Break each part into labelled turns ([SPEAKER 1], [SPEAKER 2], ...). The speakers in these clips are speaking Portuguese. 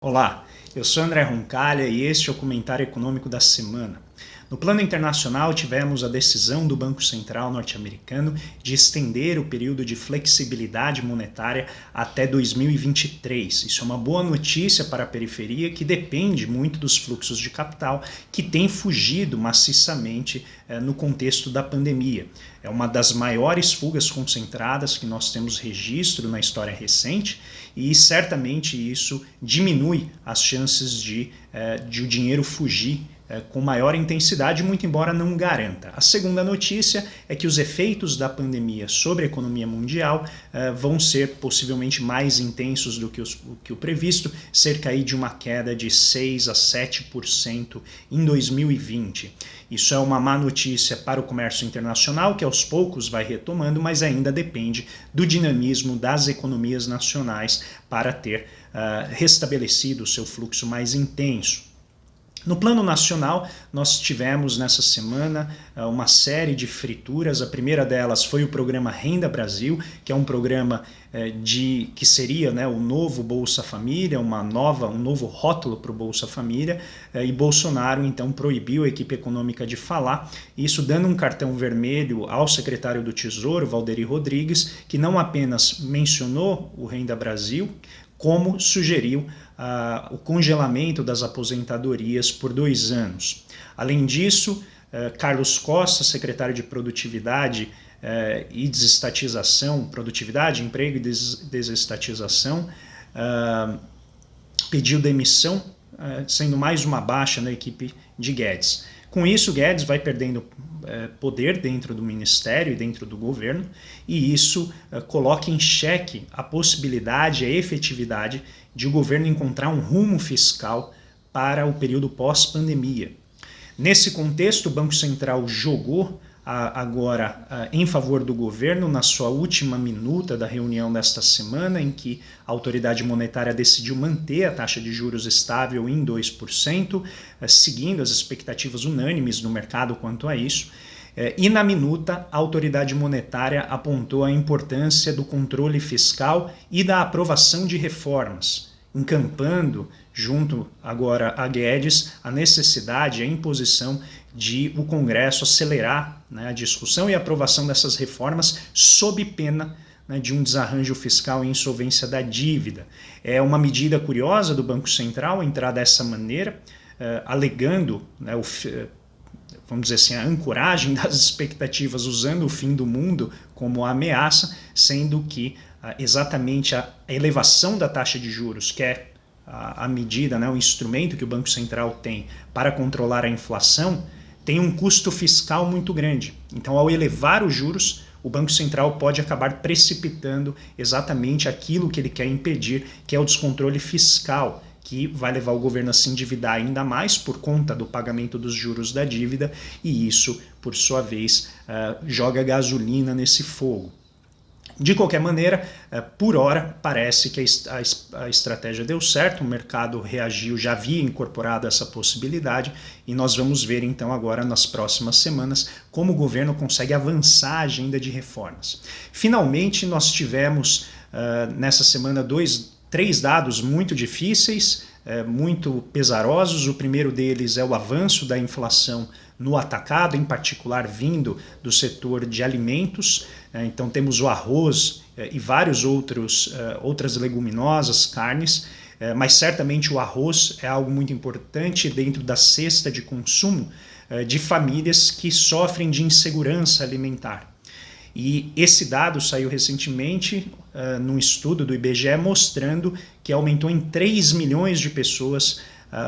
[SPEAKER 1] Olá, eu sou André Roncalha e este é o Comentário Econômico da Semana. No plano internacional, tivemos a decisão do Banco Central norte-americano de estender o período de flexibilidade monetária até 2023. Isso é uma boa notícia para a periferia, que depende muito dos fluxos de capital, que tem fugido maciçamente no contexto da pandemia. É uma das maiores fugas concentradas que nós temos registro na história recente e certamente isso diminui as chances de o dinheiro fugir com maior intensidade, muito embora não garanta. A segunda notícia é que os efeitos da pandemia sobre a economia mundial vão ser possivelmente mais intensos do que o previsto, cerca aí de uma queda de 6 a 7% em 2020. Isso é uma má notícia para o comércio internacional, que aos poucos vai retomando, mas ainda depende do dinamismo das economias nacionais para ter restabelecido o seu fluxo mais intenso. No plano nacional, nós tivemos nessa semana uma série de frituras. A primeira delas foi o programa Renda Brasil, que é um programa que seria o novo Bolsa Família, um novo rótulo para o Bolsa Família, e Bolsonaro então proibiu a equipe econômica de falar, isso dando um cartão vermelho ao secretário do Tesouro, Valderi Rodrigues, que não apenas mencionou o Renda Brasil, como sugeriu o congelamento das aposentadorias por 2 anos. Além disso, Carlos Costa, secretário de Produtividade e Desestatização, Produtividade, Emprego e Desestatização, pediu demissão, sendo mais uma baixa na equipe de Guedes. Com isso, Guedes vai perdendo poder dentro do ministério e dentro do governo, e isso coloca em xeque a possibilidade, a efetividade de o governo encontrar um rumo fiscal para o período pós-pandemia. Nesse contexto, o Banco Central jogou agora em favor do governo na sua última minuta da reunião desta semana, em que a autoridade monetária decidiu manter a taxa de juros estável em 2%, seguindo as expectativas unânimes do mercado quanto a isso. E na minuta, a autoridade monetária apontou a importância do controle fiscal e da aprovação de reformas, encampando junto agora a Guedes a necessidade, a imposição de o Congresso acelerar a discussão e aprovação dessas reformas sob pena de um desarranjo fiscal e insolvência da dívida. É uma medida curiosa do Banco Central entrar dessa maneira, alegando vamos dizer assim, a ancoragem das expectativas usando o fim do mundo como ameaça, sendo que exatamente a elevação da taxa de juros, que é a medida, o instrumento que o Banco Central tem para controlar a inflação, tem um custo fiscal muito grande. Então, ao elevar os juros, o Banco Central pode acabar precipitando exatamente aquilo que ele quer impedir, que é o descontrole fiscal, que vai levar o governo a se endividar ainda mais por conta do pagamento dos juros da dívida, e isso, por sua vez, joga gasolina nesse fogo. De qualquer maneira, por hora, parece que a estratégia deu certo, o mercado reagiu, já havia incorporado essa possibilidade, e nós vamos ver então agora nas próximas semanas como o governo consegue avançar a agenda de reformas. Finalmente, nós tivemos nessa semana 3 dados muito difíceis, muito pesarosos. O primeiro deles é o avanço da inflação no atacado, em particular vindo do setor de alimentos. Então temos o arroz e vários outras leguminosas, carnes, mas certamente o arroz é algo muito importante dentro da cesta de consumo de famílias que sofrem de insegurança alimentar. E esse dado saiu recentemente num estudo do IBGE mostrando que aumentou em 3 milhões de pessoas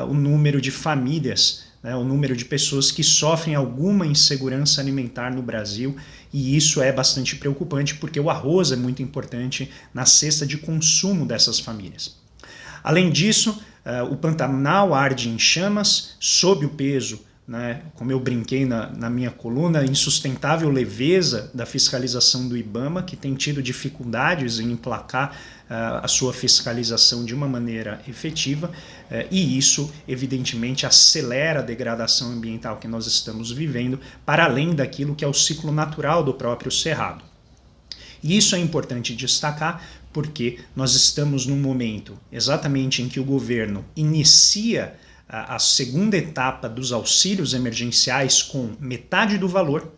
[SPEAKER 1] o número de famílias, o número de pessoas que sofrem alguma insegurança alimentar no Brasil, e isso é bastante preocupante porque o arroz é muito importante na cesta de consumo dessas famílias. Além disso, o Pantanal arde em chamas sob o peso, como eu brinquei na minha coluna, insustentável leveza da fiscalização do IBAMA, que tem tido dificuldades em emplacar a sua fiscalização de uma maneira efetiva, e isso, evidentemente, acelera a degradação ambiental que nós estamos vivendo, para além daquilo que é o ciclo natural do próprio cerrado. E isso é importante destacar porque nós estamos num momento exatamente em que o governo inicia a segunda etapa dos auxílios emergenciais com metade do valor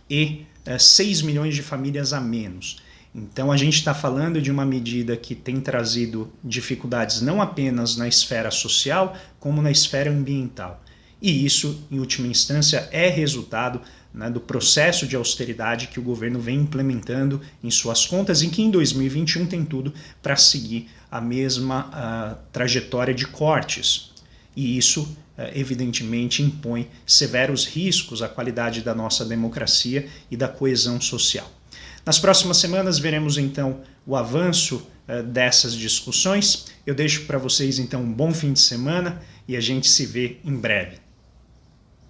[SPEAKER 1] e 6 milhões de famílias a menos. Então a gente está falando de uma medida que tem trazido dificuldades não apenas na esfera social, como na esfera ambiental. E isso, em última instância, é resultado, né, do processo de austeridade que o governo vem implementando em suas contas, em que em 2021 tem tudo para seguir a mesma trajetória de cortes. E isso, evidentemente, impõe severos riscos à qualidade da nossa democracia e da coesão social. Nas próximas semanas veremos então o avanço dessas discussões. Eu deixo para vocês então um bom fim de semana e a gente se vê em breve.